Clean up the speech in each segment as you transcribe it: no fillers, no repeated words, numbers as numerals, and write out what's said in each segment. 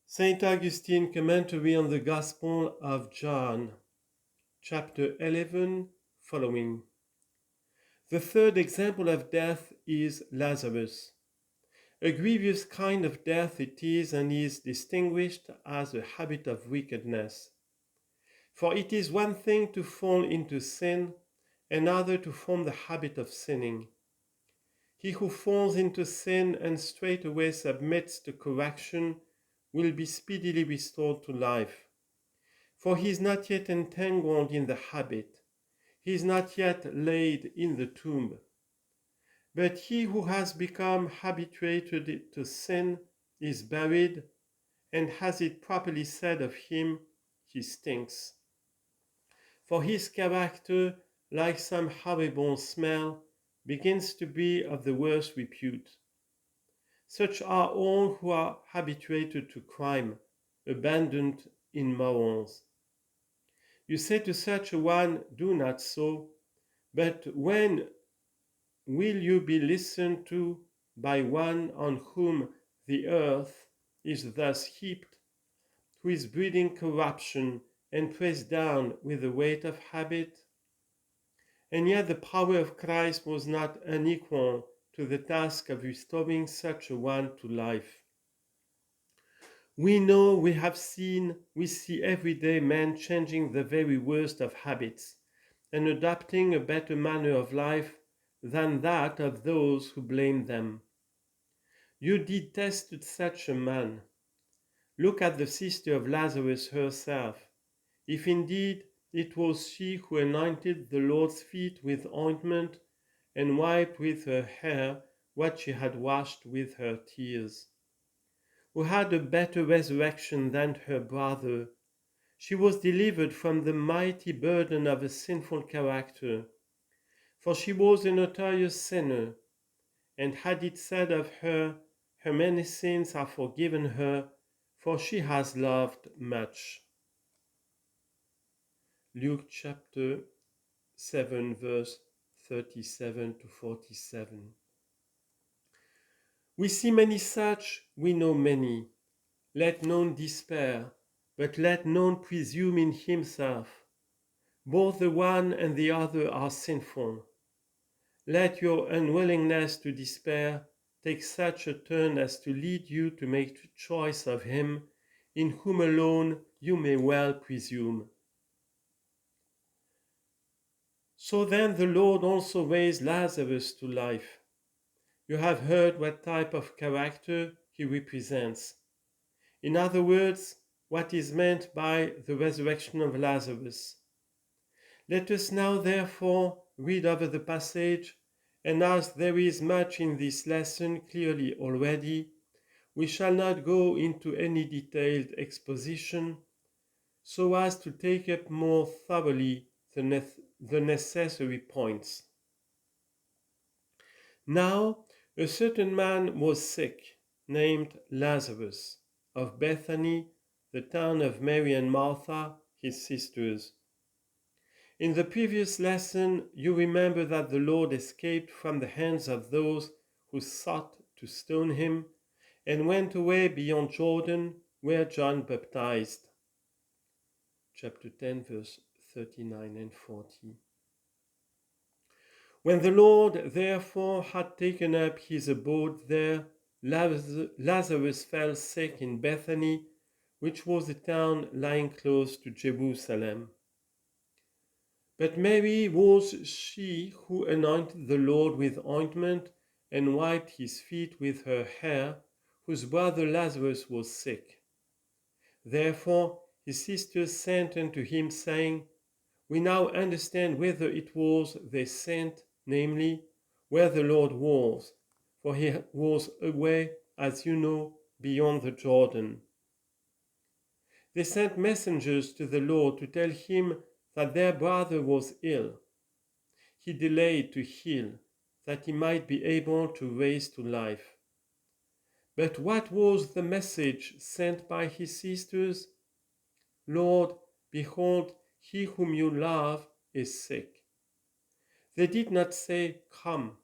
Saint Augustine Commentary on the Gospel of John, chapter 11, following. The third example of death is Lazarus. A grievous kind of death it is, and is distinguished as a habit of wickedness. For it is one thing to fall into sin, another to form the habit of sinning. He who falls into sin and straightway submits to correction will be speedily restored to life. For he is not yet entangled in the habit, he is not yet laid in the tomb. But he who has become habituated to sin is buried, and has it properly said of him, he stinks. For his character, like some horrible smell, begins to be of the worst repute. Such are all who are habituated to crime, abandoned in morals. You say to such a one, do not so, but when will you be listened to by one on whom the earth is thus heaped, who is breeding corruption and pressed down with the weight of habit? And yet the power of Christ was not unequal to the task of restoring such a one to life. We know, we see every day men changing the very worst of habits and adopting a better manner of life than that of those who blame them. You detested such a man. Look at the sister of Lazarus herself. If indeed it was she who anointed the Lord's feet with ointment and wiped with her hair what she had washed with her tears, who had a better resurrection than her brother, she was delivered from the mighty burden of a sinful character, for she was a notorious sinner, and had it said of her, her many sins are forgiven her, for she has loved much. Luke chapter 7, verse 37 to 47. We see many such, we know many. Let none despair, but let none presume in himself. Both the one and the other are sinful. Let your unwillingness to despair take such a turn as to lead you to make choice of him, in whom alone you may well presume. So then the Lord also raised Lazarus to life. You have heard what type of character he represents. In other words, what is meant by the resurrection of Lazarus. Let us now therefore read over the passage, and as there is much in this lesson clearly already, we shall not go into any detailed exposition, so as to take up more thoroughly the necessary points. Now a certain man was sick, named Lazarus, of Bethany, the town of Mary and Martha, his sisters. In the previous lesson, you remember that the Lord escaped from the hands of those who sought to stone him and went away beyond Jordan, where John baptized. Chapter 10, verse 39 and 40. When the Lord therefore had taken up his abode there, Lazarus fell sick in Bethany, which was a town lying close to Jerusalem. But Mary was she who anointed the Lord with ointment and wiped his feet with her hair, whose brother Lazarus was sick. Therefore his sisters sent unto him, saying, We now understand whither it was they sent, namely, where the Lord was, for he was away, as you know, beyond the Jordan. They sent messengers to the Lord to tell him that their brother was ill. He delayed to heal, that he might be able to raise to life. But what was the message sent by his sisters? Lord, behold, he whom you love is sick. They did not say, Come,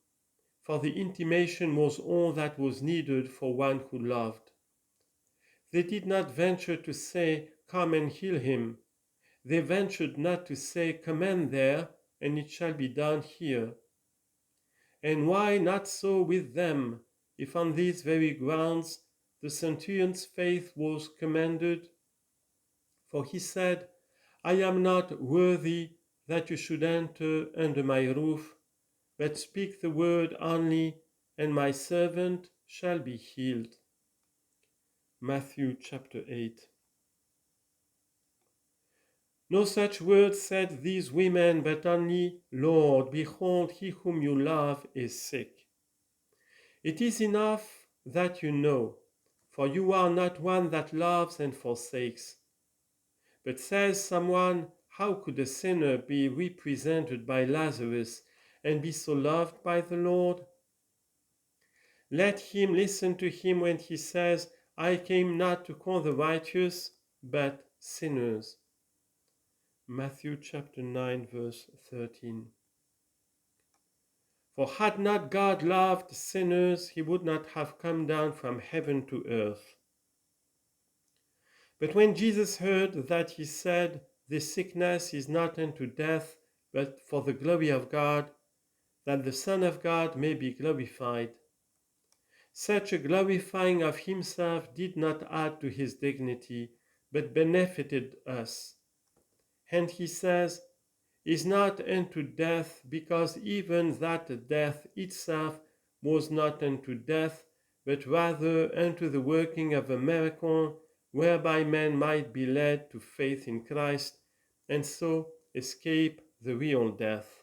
for the intimation was all that was needed for one who loved. They did not venture to say, "Come and heal him." They ventured not to say, "Command there, and it shall be done here." And why not so with them, if on these very grounds the centurion's faith was commended? For he said, "I am not worthy that you should enter under my roof, but speak the word only, and my servant shall be healed." Matthew chapter 8. No such words said these women, but only, "Lord, behold, he whom you love is sick." It is enough that you know, for you are not one that loves and forsakes. But says someone, "How could a sinner be represented by Lazarus and be so loved by the Lord?" Let him listen to him when he says, "I came not to call the righteous, but sinners." Matthew chapter 9, verse 13. For had not God loved sinners, he would not have come down from heaven to earth. But when Jesus heard that, he said, "This sickness is not unto death, but for the glory of God, that the Son of God may be glorified." Such a glorifying of himself did not add to his dignity, but benefited us. Hence he says, "Is not unto death," because even that death itself was not unto death, but rather unto the working of a miracle, whereby men might be led to faith in Christ, and so escape the real death.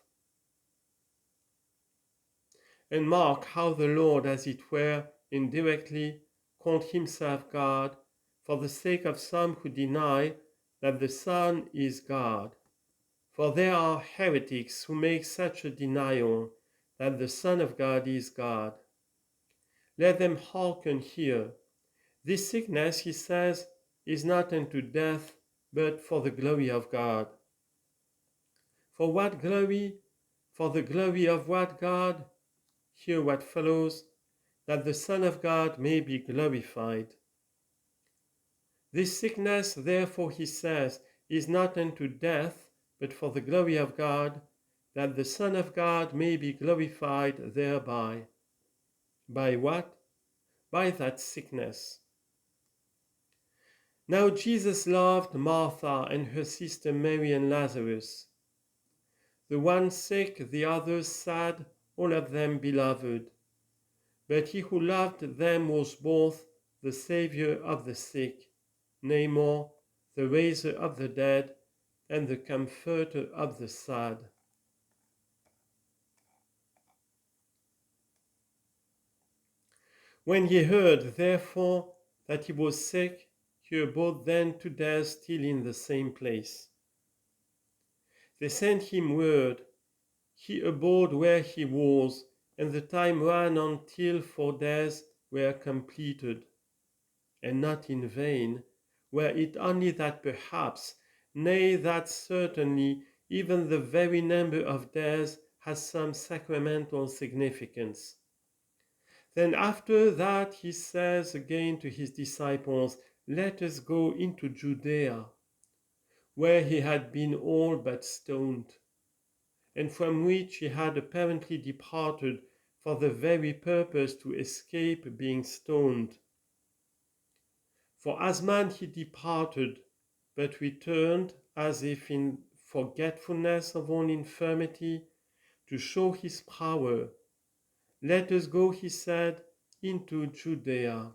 And mark how the Lord, as it were, indirectly called himself God, for the sake of some who deny that the Son is God. For there are heretics who make such a denial, that the Son of God is God. Let them hearken here. This sickness, he says, is not unto death, but for the glory of God. For what glory? For the glory of what God? Hear what follows, that the Son of God may be glorified. This sickness, therefore, he says, is not unto death, but for the glory of God, that the Son of God may be glorified thereby. By what? By that sickness. Now Jesus loved Martha and her sister Mary and Lazarus. The one sick, the others sad, all of them beloved. But he who loved them was both the Saviour of the sick, nay more, the raiser of the dead, and the comforter of the sad. When he heard, therefore, that he was sick, he abode then to death still in the same place. They sent him word. He abode where he was, and the time ran on till 4 days were completed. And not in vain, were it only that perhaps, nay, that certainly, even the very number of days has some sacramental significance. Then after that he says again to his disciples, "Let us go into Judaea," where he had been all but stoned, and from which he had apparently departed for the very purpose to escape being stoned. For as man he departed, but returned as if in forgetfulness of all infirmity, to show his power. "Let us go," he said, "into Judaea."